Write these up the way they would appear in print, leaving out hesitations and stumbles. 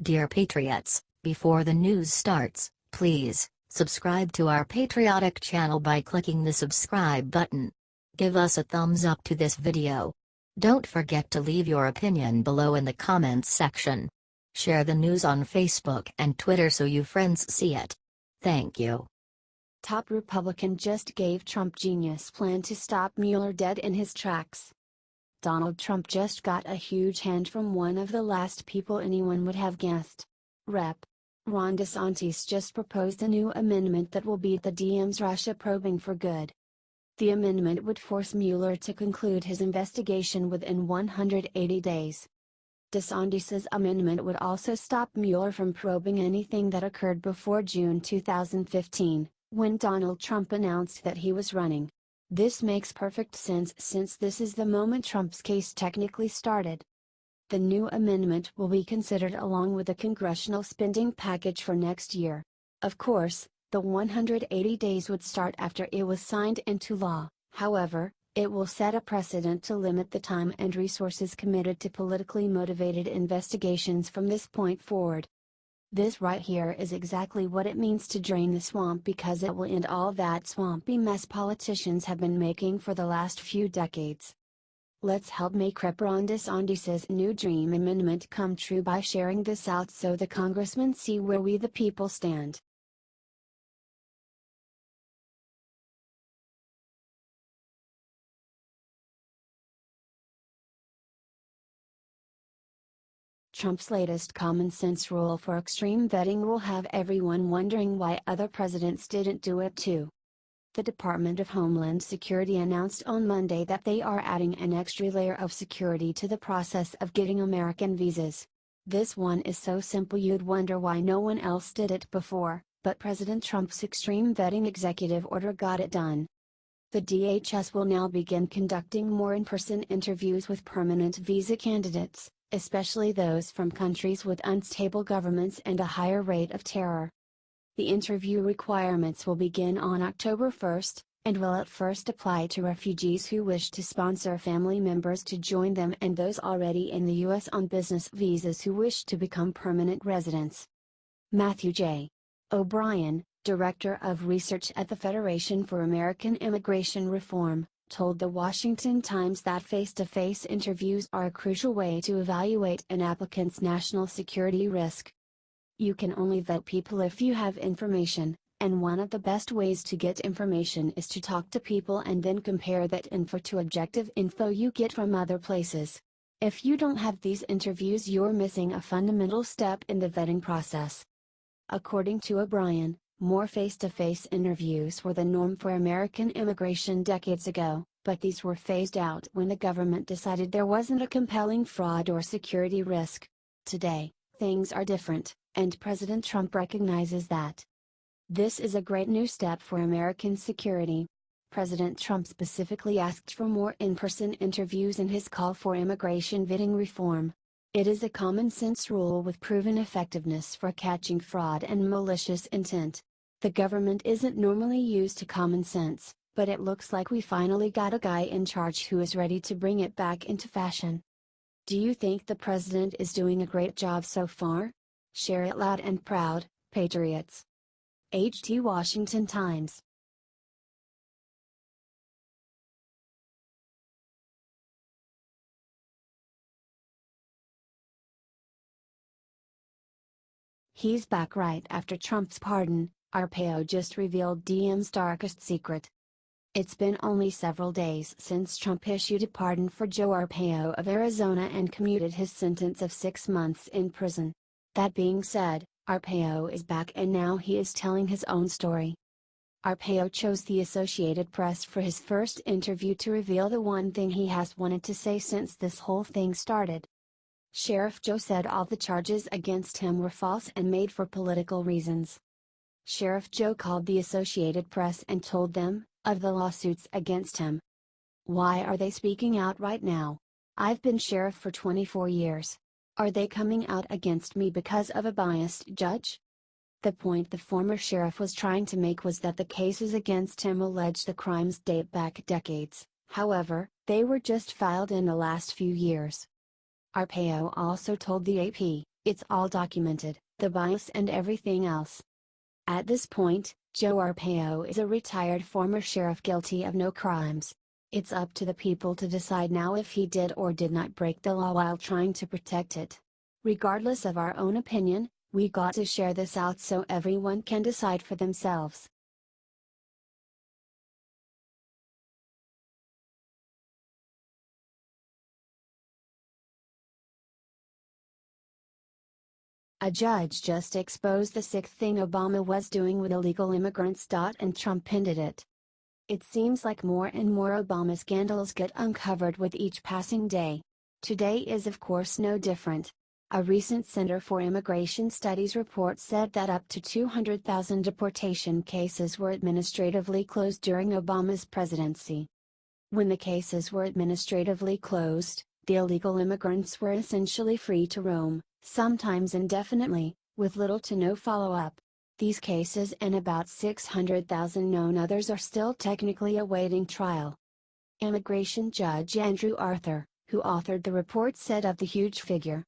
Dear Patriots, before the news starts, please subscribe to our patriotic channel by clicking the subscribe button. Give us a thumbs up to this video. Don't forget to leave your opinion below in the comments section. Share the news on Facebook and Twitter so you friends see it. Thank you. Top Republican just gave Trump genius plan to stop Mueller dead in his tracks. Donald Trump just got a huge hand from one of the last people anyone would have guessed. Rep. Ron DeSantis just proposed a new amendment that will beat the DM's Russia probing for good. The amendment would force Mueller to conclude his investigation within 180 days. DeSantis's amendment would also stop Mueller from probing anything that occurred before June 2015, when Donald Trump announced that he was running. This makes perfect sense since this is the moment Trump's case technically started. The new amendment will be considered along with the congressional spending package for next year. Of course, the 180 days would start after it was signed into law. However, it will set a precedent to limit the time and resources committed to politically motivated investigations from this point forward. This right here is exactly what it means to drain the swamp, because it will end all that swampy mess politicians have been making for the last few decades. Let's help make Rep. Ron DeSantis' new dream amendment come true by sharing this out so the congressmen see where we the people stand. Trump's latest common sense rule for extreme vetting will have everyone wondering why other presidents didn't do it too. The Department of Homeland Security announced on Monday that they are adding an extra layer of security to the process of getting American visas. This one is so simple you'd wonder why no one else did it before, but President Trump's extreme vetting executive order got it done. The DHS will now begin conducting more in-person interviews with permanent visa candidates, especially those from countries with unstable governments and a higher rate of terror. The interview requirements will begin on October 1st, and will at first apply to refugees who wish to sponsor family members to join them and those already in the U.S. on business visas who wish to become permanent residents. Matthew J. O'Brien, Director of Research at the Federation for American Immigration Reform, told the Washington Times that face-to-face interviews are a crucial way to evaluate an applicant's national security risk. You can only vet people if you have information, and one of the best ways to get information is to talk to people and then compare that info to objective info you get from other places. If you don't have these interviews, you're missing a fundamental step in the vetting process. According to O'Brien, more face-to-face interviews were the norm for American immigration decades ago, but these were phased out when the government decided there wasn't a compelling fraud or security risk. Today, things are different, and President Trump recognizes that. This is a great new step for American security. President Trump specifically asked for more in-person interviews in his call for immigration vetting reform. It is a common-sense rule with proven effectiveness for catching fraud and malicious intent. The government isn't normally used to common sense, but it looks like we finally got a guy in charge who is ready to bring it back into fashion. Do you think the president is doing a great job so far? Share it loud and proud, patriots. HT Washington Times. He's back right after Trump's pardon. Arpaio just revealed DM's darkest secret. It's been only several days since Trump issued a pardon for Joe Arpaio of Arizona and commuted his sentence of 6 months in prison. That being said, Arpaio is back and now he is telling his own story. Arpaio chose the Associated Press for his first interview to reveal the one thing he has wanted to say since this whole thing started. Sheriff Joe said all the charges against him were false and made for political reasons. Sheriff Joe called the Associated Press and told them of the lawsuits against him. Why are they speaking out right now? I've been sheriff for 24 years. Are they coming out against me because of a biased judge? The point the former sheriff was trying to make was that the cases against him allege the crimes date back decades, however, they were just filed in the last few years. Arpaio also told the AP, It's all documented, the bias and everything else. At this point, Joe Arpaio is a retired former sheriff guilty of no crimes. It's up to the people to decide now if he did or did not break the law while trying to protect it. Regardless of our own opinion, we got to share this out so everyone can decide for themselves. A judge just exposed the sick thing Obama was doing with illegal immigrants. And Trump ended it. It seems like more and more Obama scandals get uncovered with each passing day. Today is of course no different. A recent Center for Immigration Studies report said that up to 200,000 deportation cases were administratively closed during Obama's presidency. When the cases were administratively closed, the illegal immigrants were essentially free to roam, sometimes indefinitely, with little to no follow-up. These cases and about 600,000 known others are still technically awaiting trial. Immigration Judge Andrew Arthur, who authored the report, said of the huge figure,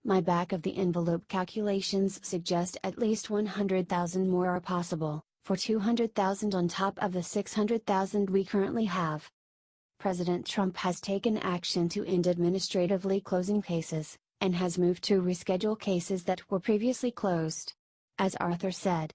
"My back-of-the-envelope calculations suggest at least 100,000 more are possible, for 200,000 on top of the 600,000 we currently have." President Trump has taken action to end administratively closing cases, and has moved to reschedule cases that were previously closed. As Arthur said,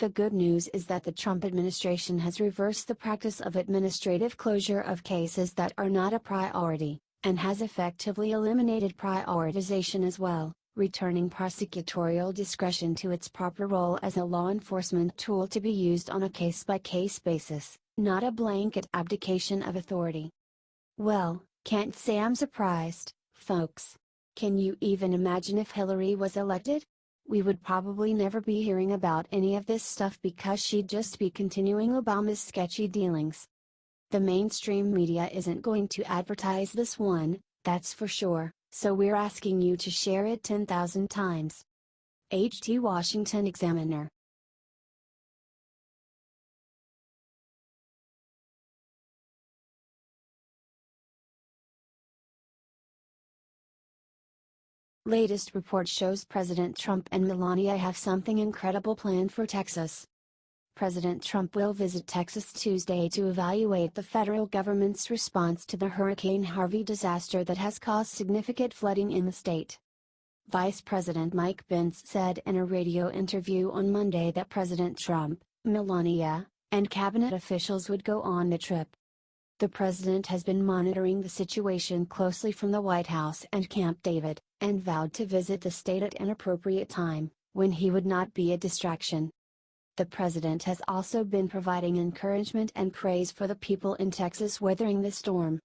"The good news is that the Trump administration has reversed the practice of administrative closure of cases that are not a priority, and has effectively eliminated prioritization as well, returning prosecutorial discretion to its proper role as a law enforcement tool to be used on a case-by-case basis, not a blanket abdication of authority." Well, can't say I'm surprised, folks. Can you even imagine if Hillary was elected? We would probably never be hearing about any of this stuff because she'd just be continuing Obama's sketchy dealings. The mainstream media isn't going to advertise this one, that's for sure, so we're asking you to share it 10,000 times. HT Washington Examiner. Latest report shows President Trump and Melania have something incredible planned for Texas. President Trump will visit Texas Tuesday to evaluate the federal government's response to the Hurricane Harvey disaster that has caused significant flooding in the state. Vice President Mike Pence said in a radio interview on Monday that President Trump, Melania, and cabinet officials would go on the trip. The president has been monitoring the situation closely from the White House and Camp David, and vowed to visit the state at an appropriate time, when he would not be a distraction. The president has also been providing encouragement and praise for the people in Texas weathering the storm.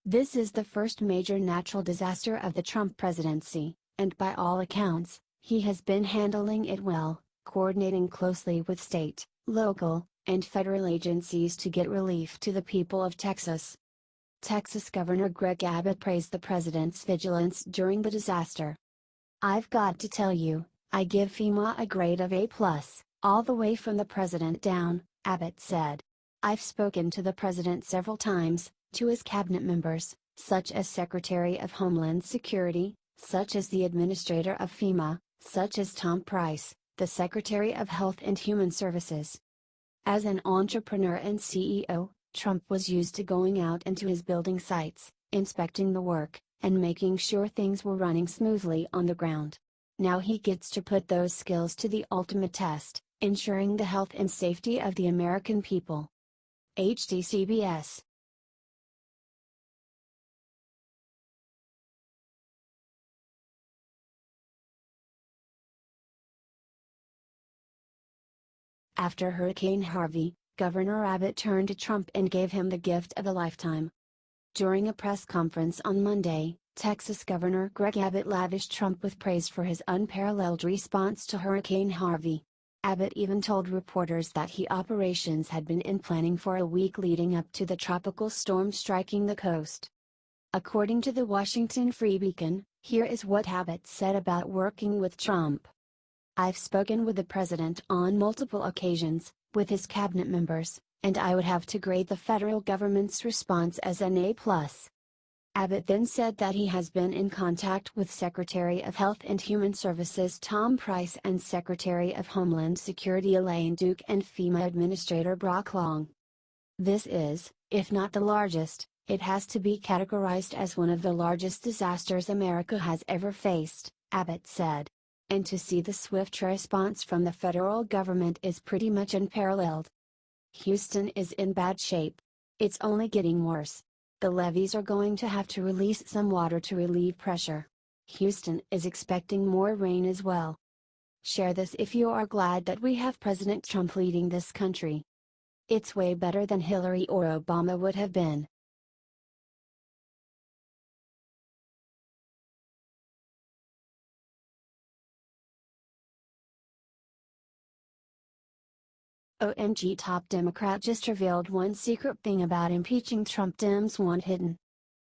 This is the first major natural disaster of the Trump presidency, and by all accounts, he has been handling it well, coordinating closely with state, local, and federal agencies to get relief to the people of Texas. Texas Governor Greg Abbott praised the president's vigilance during the disaster. "I've got to tell you, I give FEMA a grade of A+, all the way from the president down," Abbott said. "I've spoken to the president several times, to his cabinet members, such as Secretary of Homeland Security, such as the administrator of FEMA, such as Tom Price, the Secretary of Health and Human Services." As an entrepreneur and CEO, Trump was used to going out into his building sites, inspecting the work, and making sure things were running smoothly on the ground. Now he gets to put those skills to the ultimate test, ensuring the health and safety of the American people. HDCBS. After Hurricane Harvey, Governor Abbott turned to Trump and gave him the gift of a lifetime. During a press conference on Monday, Texas Governor Greg Abbott lavished Trump with praise for his unparalleled response to Hurricane Harvey. Abbott even told reporters that operations had been in planning for a week leading up to the tropical storm striking the coast. According to the Washington Free Beacon, here is what Abbott said about working with Trump. "I've spoken with the president on multiple occasions, with his cabinet members, and I would have to grade the federal government's response as an A+. Abbott then said that he has been in contact with Secretary of Health and Human Services Tom Price and Secretary of Homeland Security Elaine Duke and FEMA Administrator Brock Long. This is, if not the largest, it has to be categorized as one of the largest disasters America has ever faced, Abbott said. And to see the swift response from the federal government is pretty much unparalleled. Houston is in bad shape. It's only getting worse. The levees are going to have to release some water to relieve pressure. Houston is expecting more rain as well. Share this if you are glad that we have President Trump leading this country. It's way better than Hillary or Obama would have been. OMG, top Democrat just revealed one secret thing about impeaching Trump Dems want hidden.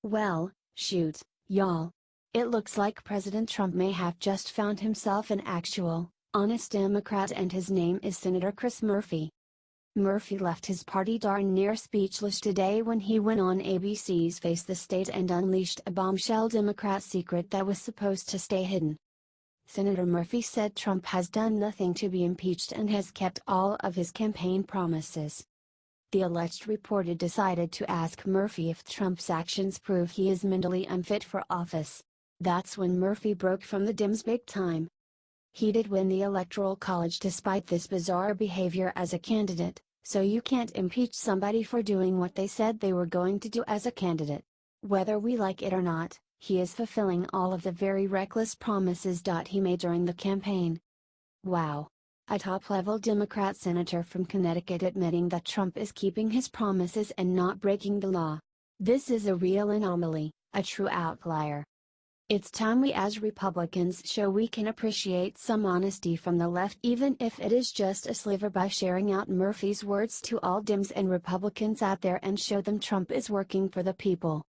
Well, shoot, y'all. It looks like President Trump may have just found himself an actual, honest Democrat, and his name is Senator Chris Murphy. Murphy left his party darn near speechless today when he went on ABC's Face the State and unleashed a bombshell Democrat secret that was supposed to stay hidden. Senator Murphy said Trump has done nothing to be impeached and has kept all of his campaign promises. The alleged reporter decided to ask Murphy if Trump's actions prove he is mentally unfit for office. That's when Murphy broke from the Dems big time. He did win the Electoral College despite this bizarre behavior as a candidate, so you can't impeach somebody for doing what they said they were going to do as a candidate. Whether we like it or not, he is fulfilling all of the very reckless promises he made during the campaign. Wow. A top-level Democrat senator from Connecticut admitting that Trump is keeping his promises and not breaking the law. This is a real anomaly, a true outlier. It's time we as Republicans show we can appreciate some honesty from the left, even if it is just a sliver, by sharing out Murphy's words to all Dems and Republicans out there and show them Trump is working for the people.